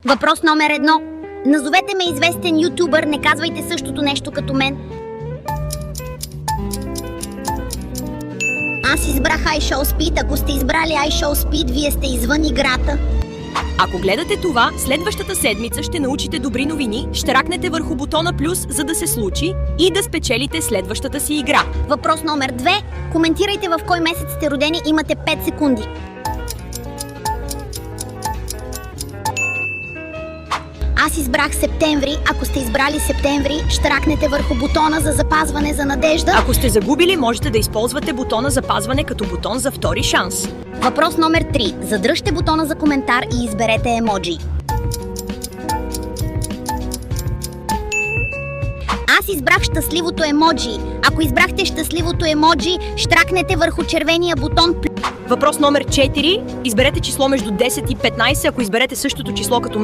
Въпрос номер 1. Назовете ме известен ютубър, не казвайте същото нещо като мен. Аз избрах iShowSpeed, ако сте избрали iShowSpeed, вие сте извън играта. Ако гледате това, следващата седмица ще научите добри новини, ще ракнете върху бутона плюс, за да се случи и да спечелите следващата си игра. Въпрос номер 2. Коментирайте в кой месец сте родени, имате 5 секунди. Аз избрах септември. Ако сте избрали септември, ще ракнете върху бутона за запазване за надежда. Ако сте загубили, можете да използвате бутона запазване като бутон за втори шанс. Въпрос номер 3. Задръжте бутона за коментар и изберете емоджи. Аз избрах щастливото емоджи. Ако избрахте щастливото емоджи, штракнете върху червения бутон. Въпрос номер 4. Изберете число между 10 и 15. Ако изберете същото число като мен,